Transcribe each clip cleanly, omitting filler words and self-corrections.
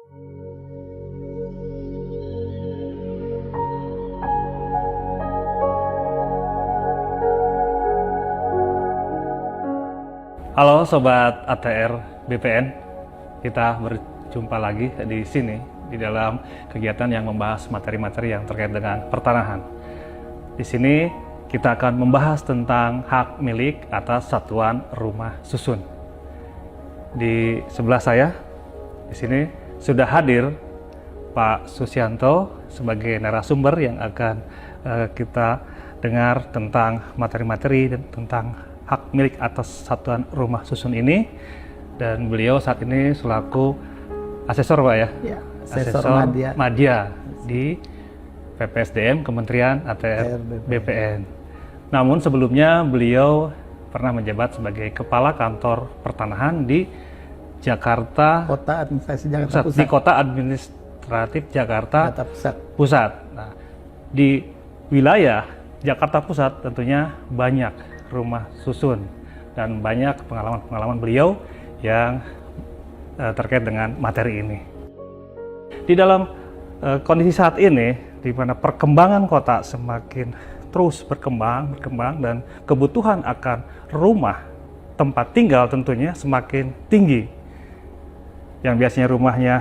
Halo Sobat ATR BPN, kita berjumpa lagi di sini di dalam kegiatan yang membahas materi-materi yang terkait dengan pertanahan. Di sini kita akan membahas tentang hak milik atas satuan rumah susun. Di sebelah saya, di sini sudah hadir Pak Susianto sebagai narasumber yang akan kita dengar tentang materi-materi dan tentang hak milik atas satuan rumah susun ini, dan beliau saat ini selaku asesor Pak ya? Ya, asesor Madya di PPSDM Kementerian ATR BPN. Namun sebelumnya beliau pernah menjabat sebagai Kepala Kantor Pertanahan di Jakarta Kota Administrasi Jakarta Pusat. Di Kota Administratif Jakarta Pusat. Nah, di wilayah Jakarta Pusat tentunya banyak rumah susun dan banyak pengalaman-pengalaman beliau yang terkait dengan materi ini. Di dalam kondisi saat ini, di mana perkembangan kota semakin terus berkembang dan kebutuhan akan rumah tempat tinggal tentunya semakin tinggi. Yang biasanya rumahnya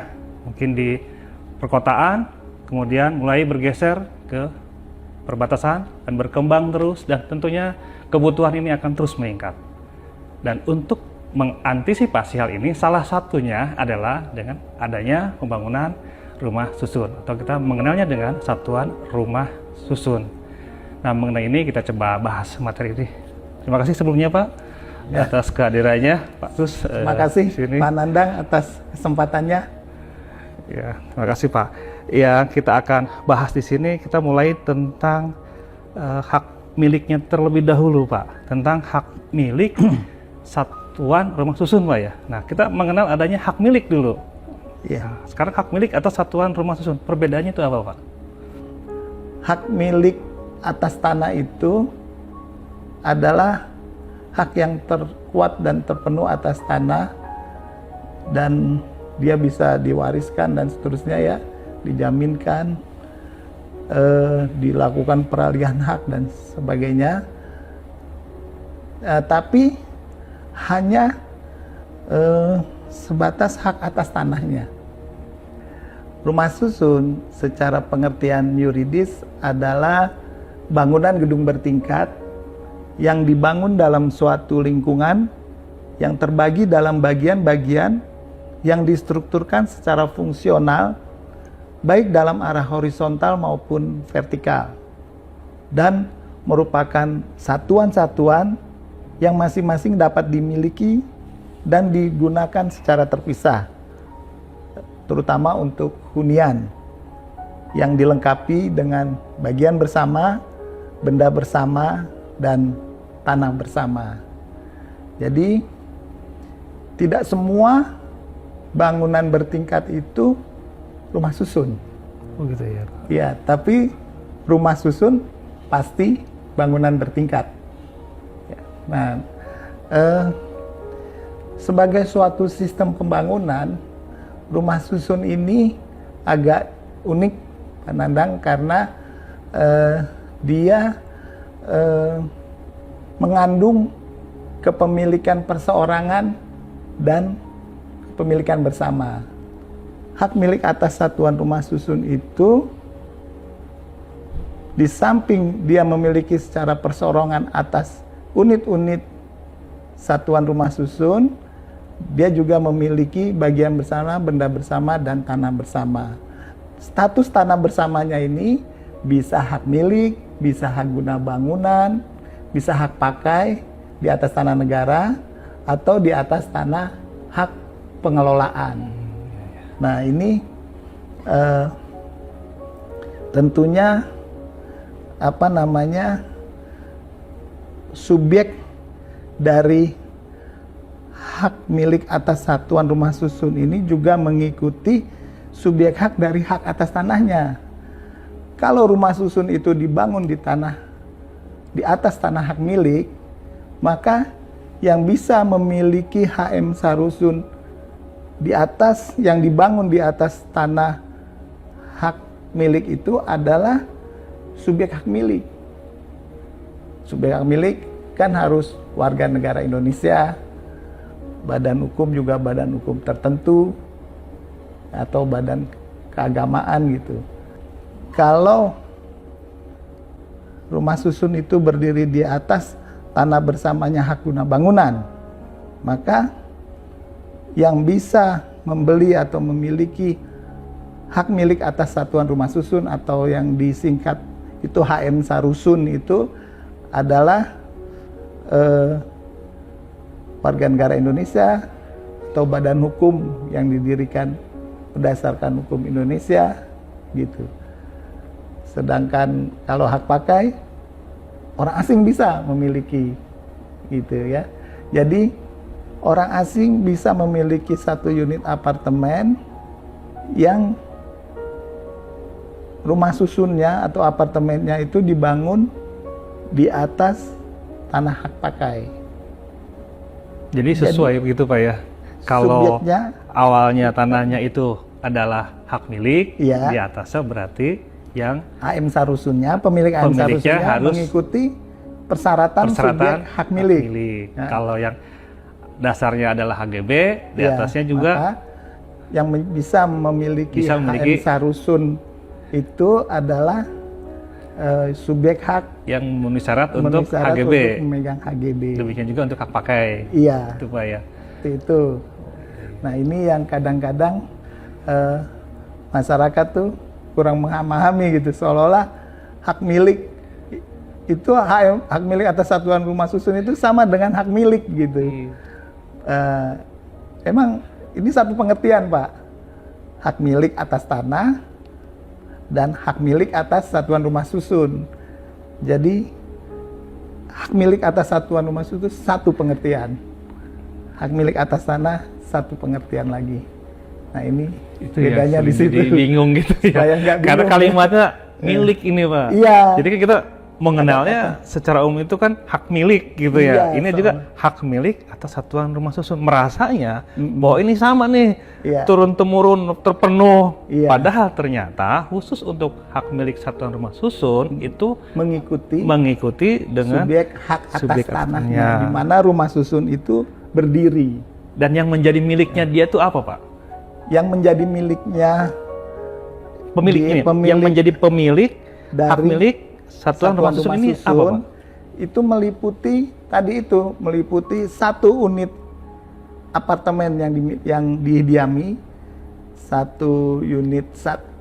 mungkin di perkotaan, kemudian mulai bergeser ke perbatasan dan berkembang terus, dan tentunya kebutuhan ini akan terus meningkat. Dan untuk mengantisipasi hal ini, salah satunya adalah dengan adanya pembangunan rumah susun, atau kita mengenalnya dengan satuan rumah susun. Nah, mengenai ini kita coba bahas materi ini. Terima kasih sebelumnya Pak atas kehadirannya, Pak Sus. Terima kasih Pak Nandang atas kesempatannya. Ya, terima kasih Pak. Yang kita akan bahas di sini, kita mulai tentang hak miliknya terlebih dahulu Pak, tentang hak milik satuan rumah susun Pak ya. Nah, kita mengenal adanya hak milik dulu. Ya. Nah, sekarang hak milik atas satuan rumah susun, perbedaannya itu apa Pak? Hak milik atas tanah itu adalah hak yang terkuat dan terpenuh atas tanah, dan dia bisa diwariskan dan seterusnya ya, dijaminkan, dilakukan peralihan hak dan sebagainya, tapi hanya sebatas hak atas tanahnya. Rumah susun secara pengertian yuridis adalah bangunan gedung bertingkat yang dibangun dalam suatu lingkungan yang terbagi dalam bagian-bagian yang distrukturkan secara fungsional, baik dalam arah horizontal maupun vertikal, dan merupakan satuan-satuan yang masing-masing dapat dimiliki dan digunakan secara terpisah, terutama untuk hunian yang dilengkapi dengan bagian bersama, benda bersama, dan tanah bersama. Jadi tidak semua bangunan bertingkat itu rumah susun. Oh gitu ya. Ya, tapi rumah susun pasti bangunan bertingkat. Ya, nah, sebagai suatu sistem pembangunan, rumah susun ini agak unik Pak Nandang, karena dia mengandung kepemilikan perseorangan dan kepemilikan bersama. Hak milik atas satuan rumah susun itu, di samping dia memiliki secara perseorangan atas unit-unit satuan rumah susun, dia juga memiliki bagian bersama, benda bersama, dan tanah bersama. Status tanah bersamanya ini bisa hak milik, bisa hak guna bangunan, bisa hak pakai di atas tanah negara, atau di atas tanah hak pengelolaan. Nah, ini tentunya subjek dari hak milik atas satuan rumah susun ini juga mengikuti subjek hak dari hak atas tanahnya. Kalau rumah susun itu dibangun di atas tanah hak milik, maka yang bisa memiliki HM Sarusun di atas yang dibangun di atas tanah hak milik itu adalah subjek hak milik. Subjek hak milik kan harus warga negara Indonesia, badan hukum juga badan hukum tertentu, atau badan keagamaan gitu. Kalau rumah susun itu berdiri di atas tanah bersamanya hak guna bangunan, maka yang bisa membeli atau memiliki hak milik atas satuan rumah susun atau yang disingkat itu HM Sarusun itu adalah warga negara Indonesia atau badan hukum yang didirikan berdasarkan hukum Indonesia gitu. Sedangkan kalau hak pakai, orang asing bisa memiliki gitu ya. Jadi orang asing bisa memiliki satu unit apartemen yang rumah susunnya atau apartemennya itu dibangun di atas tanah hak pakai. Jadi sesuai begitu Pak ya. Kalau subjeknya, awalnya tanahnya itu adalah hak milik, iya, di atasnya berarti yang HM Sarusunnya, pemilik HM Sarusunnya harus mengikuti persyaratan subjek hak milik. Nah, kalau yang dasarnya adalah HGB, di atasnya juga maka yang bisa memiliki HM Sarusun itu adalah subjek hak yang memenuhi syarat untuk HGB. Untuk memegang HGB. Demikian juga untuk hak pakai. Iya. Itu Pak ya. Itu. Nah ini yang kadang-kadang masyarakat tuh kurang memahami gitu, seolah-olah hak milik itu hak milik atas satuan rumah susun itu sama dengan hak milik gitu. Emang ini satu pengertian Pak, hak milik atas tanah dan hak milik atas satuan rumah susun. Jadi hak milik atas satuan rumah susun satu pengertian, hak milik atas tanah satu pengertian lagi. Nah ini itu bedanya di situ. Jadi bingung gitu ya. Karena kalimatnya milik ini Pak. Iya. Jadi kita mengenalnya secara umum itu kan hak milik gitu ya. Ini juga hak milik atas satuan rumah susun. Merasanya bahwa ini sama nih, turun temurun terpenuh. Padahal ternyata khusus untuk hak milik satuan rumah susun itu mengikuti dengan subjek hak atas tanahnya, di mana rumah susun itu berdiri. Dan yang menjadi miliknya dia itu apa Pak? Yang menjadi miliknya pemilik, yang menjadi pemilik dari hak milik satuan rumah susun ini apa Pak? Itu meliputi satu unit apartemen yang didiami, satu unit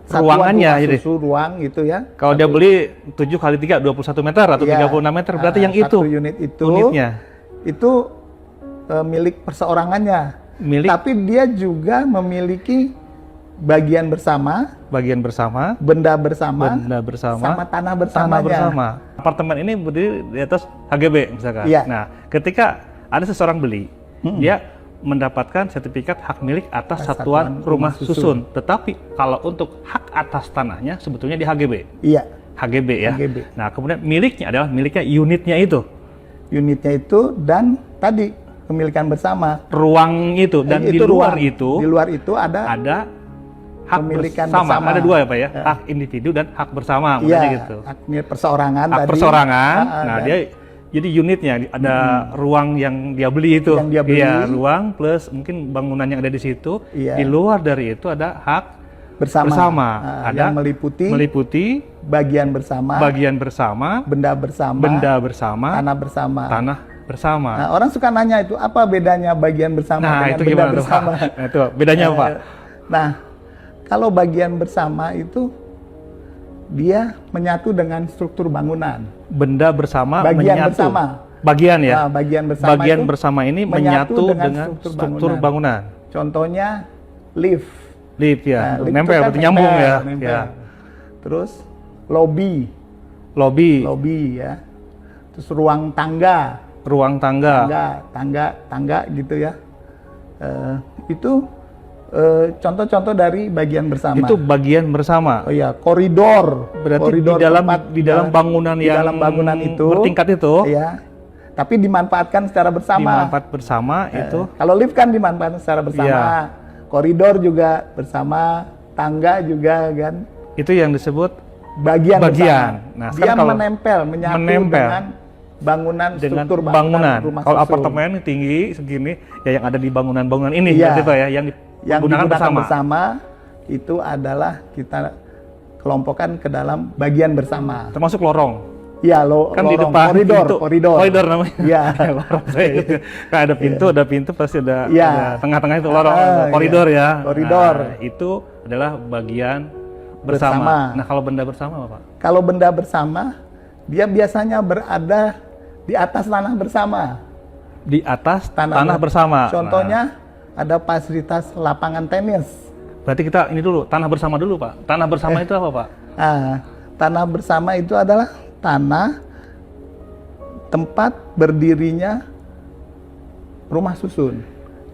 ruangannya jadi ruang itu ya. Kalau dia beli 7 kali 3 21 meter atau 36 meter berarti yang itu unit itu unitnya itu milik perseorangannya. Tapi dia juga memiliki bagian bersama, benda bersama, sama tanah bersamanya. Apartemen ini berdiri di atas HGB misalkan. Nah, ketika ada seseorang beli, dia mendapatkan sertifikat hak milik atas satuan rumah susun. Tetapi kalau untuk hak atas tanahnya sebetulnya di HGB. Iya. HGB ya. HGB. Nah, kemudian miliknya adalah miliknya unitnya itu. Unitnya itu dan tadi pemilikan bersama. Ruang itu dan di luar itu ada hak bersama. Ada dua ya Pak ya, hak individu dan hak bersama. Gitu. Hak perseorangan. Hak perseorangan. Nah dia jadi unitnya ada ruang yang dia beli itu. Yang dia beli. Iya, ruang plus mungkin bangunan yang ada di situ. Di luar dari itu ada hak bersama. Ada yang meliputi bagian bersama, benda bersama, tanah bersama. Nah, orang suka nanya itu apa bedanya bagian bersama dengan itu benda bersama? Nah, itu bedanya Pak. Nah, kalau bagian bersama itu dia menyatu dengan struktur bangunan. Benda bersama bagian menyatu. Bersama. Bagian ya. Nah, bagian bersama ini menyatu dengan struktur bangunan. Contohnya lift. Lift ya. Nah, nempel berarti nyambung ya. Ya. Terus lobby ya. Terus ruang tangga gitu ya. Itu contoh-contoh dari bagian bersama. Itu bagian bersama. Oh iya, koridor. Berarti di dalam bangunan itu bertingkat itu. Iya. Tapi dimanfaatkan secara bersama. Itu. Kalau lift kan dimanfaatkan secara bersama. koridor juga bersama, tangga juga kan. Itu yang disebut Bagian. bagian. Nah, Dia kalau menyatu dengan bangunan, dengan struktur bangunan. rumah Kalau susun. apartemen tinggi segini, ya yang ada di bangunan-bangunan ini, Iya. berarti Pak ya, yang digunakan bersama. bersama itu adalah kita kelompokkan ke dalam bagian bersama. Termasuk lorong. Iya, Kan di lorong, depan koridor, pintu. koridor. Koridor namanya. Iya. Lorong saya gitu. Kan ada pintu pasti ada, Iya. ada tengah-tengah itu lorong, koridor iya. ya. Koridor. Nah, itu adalah bagian bersama. Nah, kalau benda bersama apa, Pak? Kalau benda bersama, dia biasanya berada di atas tanah bersama. Di atas tanah bersama. Contohnya ada fasilitas lapangan tenis. Berarti kita ini dulu, tanah bersama dulu, Pak. Tanah bersama itu apa, Pak? Nah, tanah bersama itu adalah tanah tempat berdirinya rumah susun.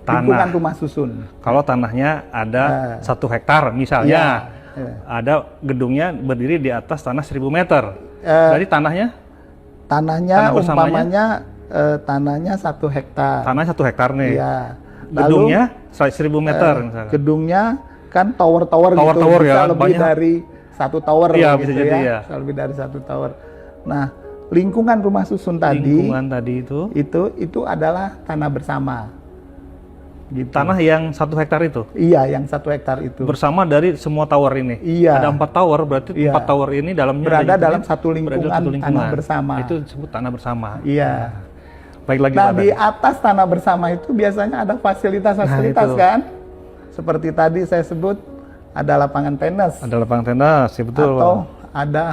Tanah. Lingkungan rumah susun. Kalau tanahnya ada 1 hektar misalnya, Iya. ada gedungnya berdiri di atas tanah 1000 meter. Eh, Berarti tanahnya Tanahnya tanah bersamanya? umpamanya tanahnya 1 hektar. tanahnya 1 hektar nih. Iya. Gedungnya 1000 meter misalnya. Gedungnya kan tower-tower gitu, Tower-tower bisa ya, lebih banyak. dari 1 tower Iya, gitu bisa jadi ya. Bisa lebih dari 1 tower. Nah, lingkungan rumah susun tadi Lingkungan tadi itu adalah tanah bersama. Gitu. tanah yang 1 hektar itu Iya, yang 1 hektar itu. bersama dari semua tower ini. Iya. Ada 4 tower, berarti Iya. 4 tower ini dalamnya Berada ada dalam gitu, satu berada lingkungan, dalam satu tanah bersama. Itu disebut tanah bersama. Iya. Baik lagi, Nah, Pak, di tadi. atas tanah bersama itu biasanya ada fasilitas-fasilitas Nah, itu. kan? Seperti tadi saya sebut ada lapangan tenis. Ada lapangan tenis, ya betul. Atau Pak. ada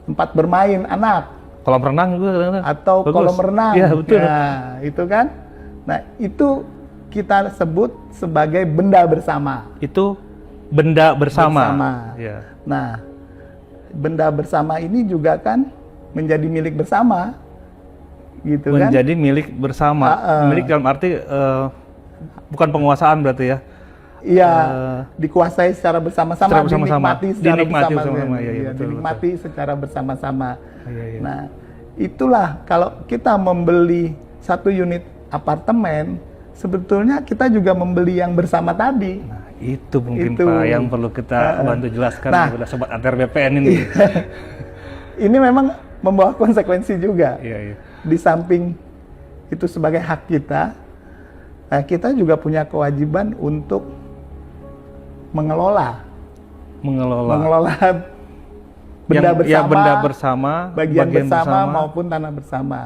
tempat bermain anak. Kolam renang juga kadang-kadang. Atau Bagus. kolam renang. Iya, betul. Nah, itu kan. Nah, itu kita sebut sebagai benda bersama. Itu benda bersama. Bersama. Ya. Nah, benda bersama ini juga kan menjadi milik bersama. Gitu kan? Menjadi milik bersama. Milik dalam arti bukan penguasaan berarti ya. Iya, dikuasai secara bersama-sama, Secara bersama-sama. dinikmati secara Dinikmati bersama-sama. bersama-sama, iya, Iya, betul, dinikmati secara bersama-sama. Iya, iya. Nah, itulah kalau kita membeli 1 unit apartemen, sebetulnya kita juga membeli yang bersama tadi. Nah, itu mungkin Itu. Pak yang perlu kita bantu jelaskan Nah. kepada sobat ATR BPN ini. Ini memang membawa konsekuensi juga. Iya, iya. Di samping itu sebagai hak kita, kita juga punya kewajiban untuk mengelola benda Yang- bersama, ya, benda bersama, bagian bersama maupun tanah bersama.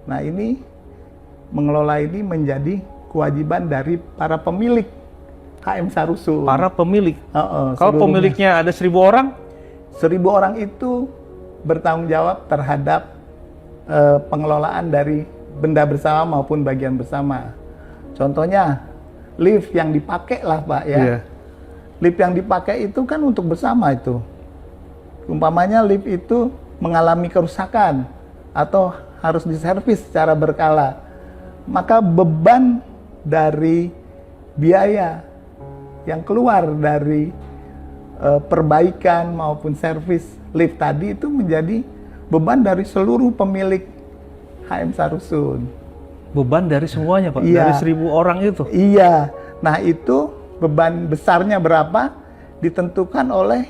Nah, ini mengelola ini menjadi kewajiban dari para pemilik HM Sarusun. para pemilik. Kalau Seluruhnya. pemiliknya ada 1000 orang, 1000 orang itu bertanggung jawab terhadap pengelolaan dari benda bersama maupun bagian bersama. Contohnya lift yang dipakai lah, Pak, ya. Iya. Lift yang dipakai itu kan untuk bersama itu. Umpamanya lift itu mengalami kerusakan atau harus diservis secara berkala, maka beban dari biaya yang keluar dari perbaikan maupun servis lift tadi itu menjadi beban dari seluruh pemilik HM Sarusun. beban dari semuanya Pak, Iya. dari 1000 orang itu. Iya. Nah, itu beban besarnya berapa ditentukan oleh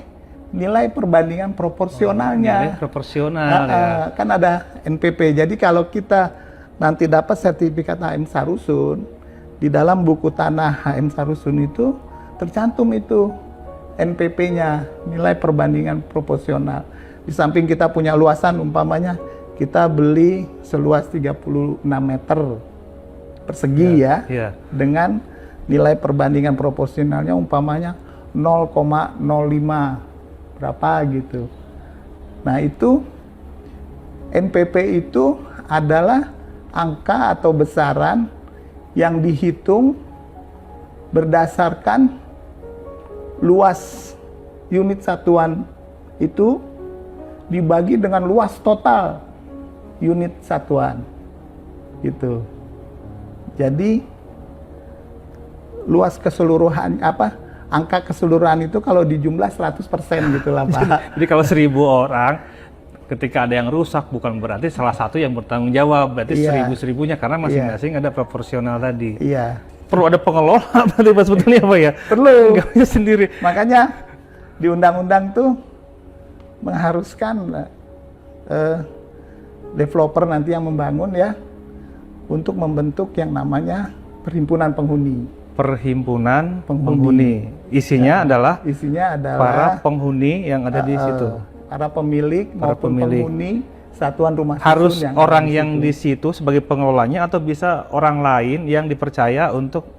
nilai perbandingan proporsionalnya. Nilai proporsional ya. Kan ada NPP. Jadi kalau kita nanti dapat sertifikat HM Sarusun, di dalam buku tanah HM Sarusun itu tercantum itu NPP-nya, nilai perbandingan proporsional. Di samping kita punya luasan, umpamanya kita beli seluas 36 meter persegi ya, dengan nilai perbandingan proporsionalnya umpamanya 0,05 berapa gitu. Nah, itu NPP itu adalah angka atau besaran yang dihitung berdasarkan luas unit satuan itu dibagi dengan luas total unit satuan gitu. Jadi luas keseluruhan angka keseluruhan itu kalau dijumlah 100% gitu lah, Pak. Jadi kalau 1000 orang ketika ada yang rusak bukan berarti salah satu yang bertanggung jawab, berarti Iya. 1000-1000-nya karena masing-masing ada proporsional tadi. Iya. perlu ada pengelola berarti Pak sebetulnya Pak ya? Perlu. Nggak bisa sendiri. Makanya di undang-undang tuh mengharuskan developer nanti yang membangun ya untuk membentuk yang namanya perhimpunan penghuni. Perhimpunan penghuni. Isinya adalah para penghuni yang ada di situ. Para pemilik maupun penghuni satuan rumah susun. Harus orang yang di situ sebagai pengelolanya atau bisa orang lain yang dipercaya untuk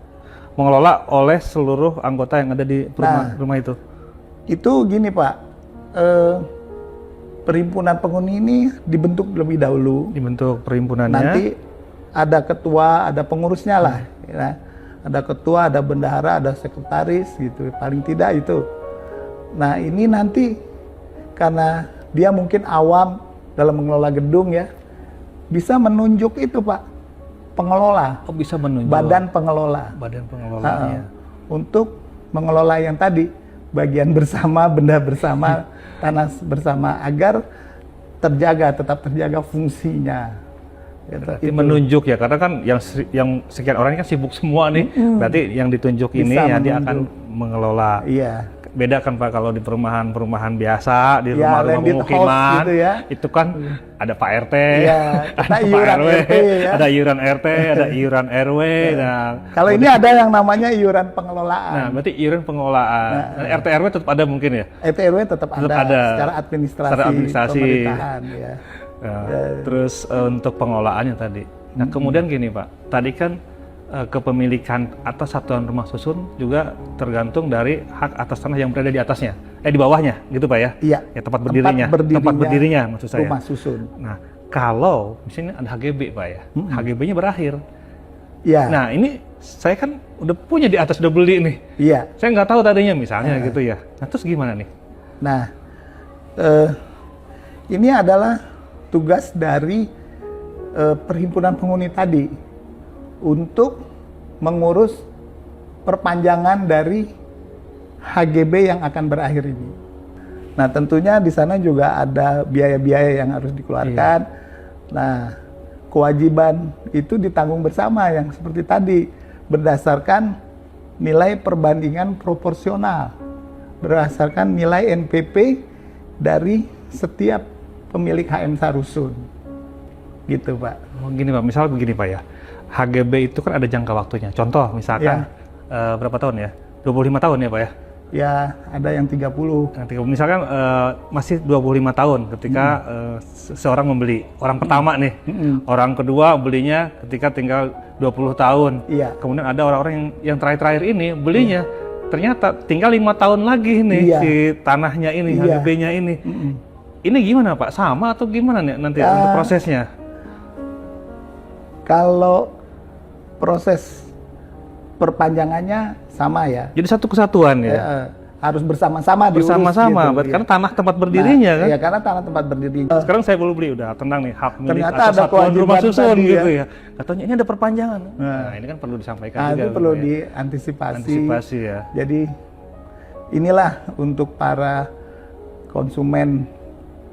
mengelola oleh seluruh anggota yang ada di rumah itu? Itu gini Pak, perhimpunan penghuni ini dibentuk lebih dahulu. Dibentuk perhimpunannya. Nanti ada ketua, ada pengurusnya lah. Ya. Ada ketua, ada bendahara, ada sekretaris gitu. Paling tidak itu. Nah ini nanti karena dia mungkin awam dalam mengelola gedung ya, bisa menunjuk itu Pak, pengelola. Oh bisa menunjuk. Badan pengelola. Badan pengelolanya. Untuk mengelola yang tadi, bagian bersama, benda bersama, tanah bersama, agar tetap terjaga fungsinya. Berarti menunjuk ya, karena kan yang sekian orang kan sibuk semua nih, berarti yang ditunjuk bisa ini ya dia menunjuk. akan mengelola. Iya. Beda kan Pak kalau di perumahan biasa, di rumah-rumah pemukiman, gitu ya. itu kan ada Pak RT, ada Pak iuran RW, RT ya. ada iuran RT, ada iuran RW. Nah, kalau ini ada yang namanya iuran pengelolaan. Nah, berarti iuran pengelolaan. RT RW tetap ada mungkin ya? RT RW tetap ada secara administrasi pemerintahan ya. Nah, terus untuk pengelolaannya tadi. Nah, kemudian gini Pak, tadi kan kepemilikan atas satuan rumah susun juga tergantung dari hak atas tanah yang berada di atasnya, di bawahnya, gitu Pak ya? Iya. Ya tempat berdirinya maksud saya. Rumah susun. Nah, kalau misalnya ada HGB Pak ya, HGB-nya berakhir. Iya. Nah, ini saya kan udah punya di atas, udah beli nih. Iya. Saya nggak tahu tadinya misalnya gitu ya. Nah, terus gimana nih? Nah, ini adalah tugas dari perhimpunan penghuni tadi untuk mengurus perpanjangan dari HGB yang akan berakhir ini. Nah, tentunya di sana juga ada biaya-biaya yang harus dikeluarkan. Iya. Nah, kewajiban itu ditanggung bersama yang seperti tadi berdasarkan nilai perbandingan proporsional, berdasarkan nilai NPP dari setiap pemilik HM Sarusun. Gitu, Pak. Oh, gini Pak, misal begini Pak ya. HGB itu kan ada jangka waktunya. Contoh misalkan berapa tahun ya? 25 tahun ya Pak ya? Ya, ada yang 30. Misalkan masih 25 tahun ketika seorang membeli. Orang pertama nih. Orang kedua belinya ketika tinggal 20 tahun. Iya. Kemudian ada orang-orang yang terakhir-terakhir ini belinya ternyata tinggal 5 tahun lagi nih si tanahnya ini, HGB-nya ini. Ini gimana Pak? Sama atau gimana nih nanti untuk prosesnya? Kalau proses perpanjangannya sama ya. Jadi satu kesatuan ya? Harus bersama-sama diurus. Bersama-sama, gitu, karena tanah tempat berdirinya kan? Iya, karena tanah tempat berdirinya. Sekarang saya belum beli, udah tenang nih, hak milik ternyata atau ada satuan rumah susun tadi, gitu ya. Katanya ini ada perpanjangan. Nah, ini kan perlu disampaikan juga. Itu perlu ya. diantisipasi. Ya. Jadi inilah untuk para konsumen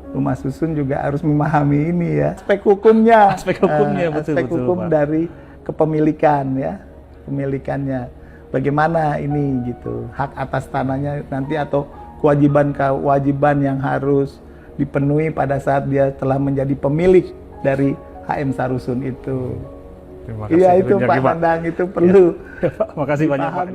rumah susun juga harus memahami ini ya. Aspek hukumnya. Aspek hukumnya, betul. Aspek hukum Pak. Dari kepemilikan ya. Pemilikannya. Bagaimana ini gitu. Hak atas tanahnya nanti atau kewajiban yang harus dipenuhi pada saat dia telah menjadi pemilik dari HM Sarusun itu. Terima kasih. Iya itu Pak Nandang, itu perlu. Ya, Pak, makasih banyak Pak.